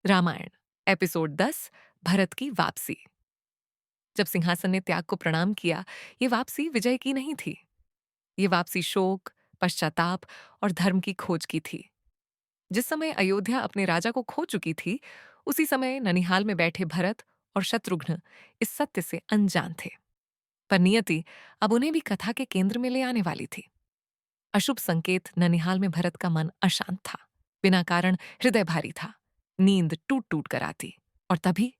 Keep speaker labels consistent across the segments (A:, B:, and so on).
A: Ramayan episode 10 Bharat की वापसी। जब सिंहासन ने त्याग को प्रणाम किया, ये वापसी विजय की नहीं थी। ये वापसी शोक, पश्चाताप और धर्म की खोज की थी। जिस समय अयोध्या अपने राजा को खो चुकी थी, उसी समय ननिहाल में बैठे भरत और शत्रुघ्न इस सत्य से अनजान थे। पर नियति अब उन्हें भी कथा के केंद्र में ले आने वाली थी। अशुभ संकेत ननिहाल में भरत का मन अशांत था। बिना कारण हृदय भारी था। नींद टूट टूट कर आती। और तभी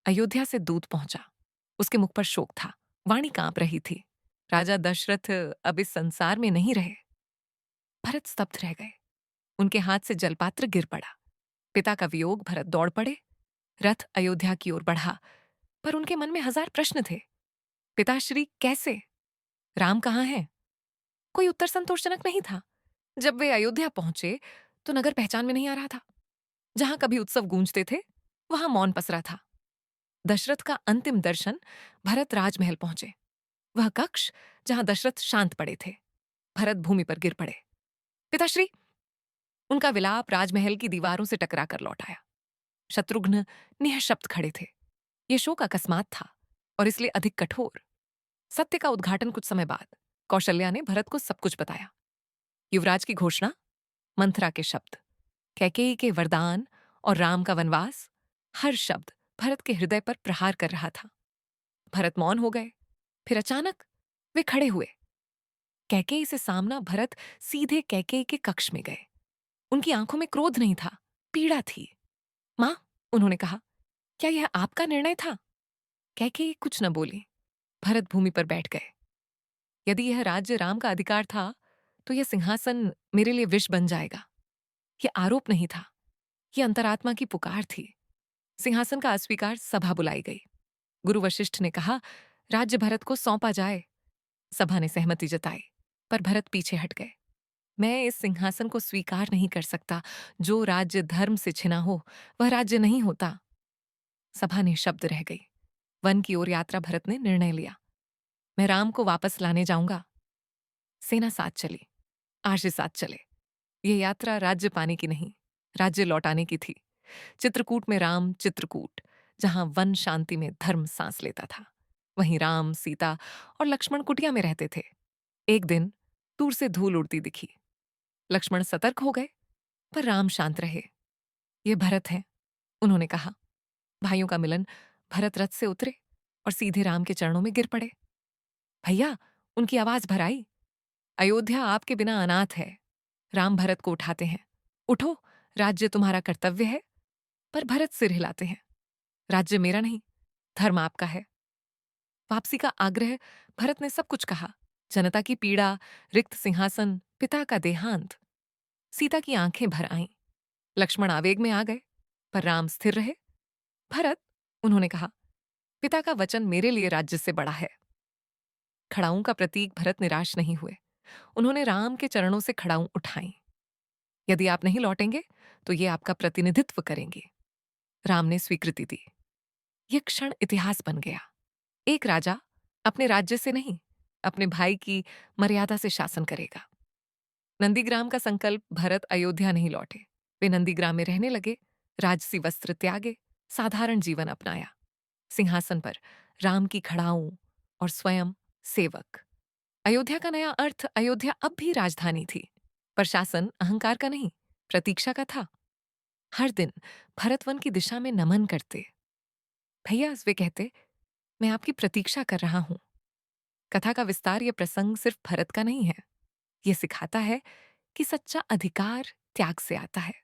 A: अयोध्या से दूत पहुंचा। उसके मुख पर शोक था। वाणी कांप रही थी। राजा दशरथ अब इस संसार में नहीं रहे। भरत स्तब्ध रह गए। उनके हाथ से जलपात्र गिर पड़ा। पिता का वियोग भरत दौड़ पड़े। रथ अयोध्या की ओर बढ़ा, पर उनके मन में हजार प्रश्न थे। पिताश्री कैसे? राम कहाँ है? कोई उत्तर संतोषजनक नहीं था। जब वे अयोध्या पहुंचे तो नगर पहचान में नहीं आ रहा था। जहां कभी उत्सव गूंजते थे, वहां मौन पसरा था। दशरथ का अंतिम दर्शन भरत राजमहल पहुंचे। वह कक्ष जहां दशरथ शांत पड़े थे। भरत भूमि पर गिर पड़े। पिताश्री! उनका विलाप राजमहल की दीवारों से टकरा कर लौट आया। शत्रुघ्न निःशब्द खड़े थे। यह शोक अकस्मात था और इसलिए अधिक कठोर। सत्य का उद्घाटन कुछ समय बाद कौशल्या ने भरत को सब कुछ बताया। युवराज की घोषणा, मंथरा के शब्द, कैकेयी के वरदान और राम का वनवास, हर शब्द भरत के हृदय पर प्रहार कर रहा था। भरत मौन हो गए। फिर अचानक वे खड़े हुए। कैकेयी से सामना भरत सीधे कैकेयी के कक्ष में गए। उनकी आंखों में क्रोध नहीं था, पीड़ा थी। मां, उन्होंने कहा, क्या यह आपका निर्णय था? कैकेयी कुछ न बोली। भरत भूमि पर बैठ गए। यदि यह राज्य राम का अधिकार था, तो यह सिंहासन मेरे लिए विष बन जाएगा। यह आरोप नहीं था, यह अंतरात्मा की पुकार थी। सिंहासन का अस्वीकार सभा बुलाई गई। गुरु वशिष्ठ ने कहा, राज्य भरत को सौंपा जाए। सभा ने सहमति जताई, पर भरत पीछे हट गए। मैं इस सिंहासन को स्वीकार नहीं कर सकता। जो राज्य धर्म से छिना हो, वह राज्य नहीं होता। सभा निःशब्द रह गई। वन की ओर यात्रा भरत ने निर्णय लिया। मैं राम को वापस लाने जाऊंगा। सेना साथ चली। आशी साथ चले। यह यात्रा राज्य पाने की नहीं, राज्य लौटाने की थी। चित्रकूट में राम चित्रकूट, जहां वन शांति में धर्म सांस लेता था, वहीं राम, सीता और लक्ष्मण कुटिया में रहते थे। एक दिन दूर से धूल उड़ती दिखी। लक्ष्मण सतर्क हो गए, पर राम शांत रहे। ये भरत हैं, उन्होंने कहा। भाइयों का मिलन। भरत रथ से उतरे और सीधे राम के चरणों में गिर पड़े। भैया! उनकी आवाज भर आई। अयोध्या आपके बिना अनाथ है। राम भरत को उठाते हैं। उठो, राज्य तुम्हारा कर्तव्य है। पर भरत सिर हिलाते हैं। राज्य मेरा नहीं, धर्म आपका है। वापसी का आग्रह। भरत ने सब कुछ कहा। जनता की पीड़ा, रिक्त सिंहासन, पिता का देहांत। सीता की आंखें भर आईं। लक्ष्मण आवेग में आ गए, पर राम स्थिर रहे। भरत, उन्होंने कहा, पिता का वचन मेरे लिए राज्य से बड़ा है। खड़ाऊं का प्रतीक भरत निराश नहीं हुए। उन्होंने राम के चरणों से खड़ाऊं उठाई। यदि आप नहीं लौटेंगे, तो ये आपका प्रतिनिधित्व करेंगे। राम ने स्वीकृति दी। यह क्षण इतिहास बन गया। एक राजा अपने राज्य से नहीं, अपने भाई की मर्यादा से शासन करेगा। नंदीग्राम का संकल्प। भरत अयोध्या नहीं लौटे। वे नंदीग्राम में रहने लगे। राजसी वस्त्र त्यागे, साधारण जीवन अपनाया। सिंहासन पर राम की खड़ाऊं और स्वयं सेवक। अयोध्या का नया अर्थ। अयोध्या अब भी राजधानी थी, पर शासन अहंकार का नहीं, प्रतीक्षा का था। हर दिन भरत वन की दिशा में नमन करते। भैया, वे कहते, मैं आपकी प्रतीक्षा कर रहा हूं। कथा का विस्तार। यह प्रसंग सिर्फ भरत का नहीं है। यह सिखाता है कि सच्चा अधिकार त्याग से आता है,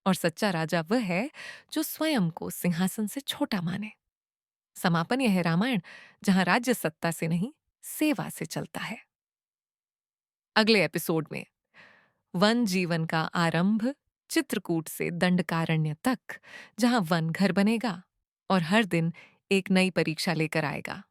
A: और सच्चा राजा वह है जो स्वयं को सिंहासन से छोटा माने। समापन यह है रामायण, जहां राज्य सत्ता से नहीं, सेवा से चलता है। अगले एपिसोड में वन जीवन का आरंभ, चित्रकूट से दंडकारण्य तक, जहां वन घर बनेगा और हर दिन एक नई परीक्षा लेकर आएगा।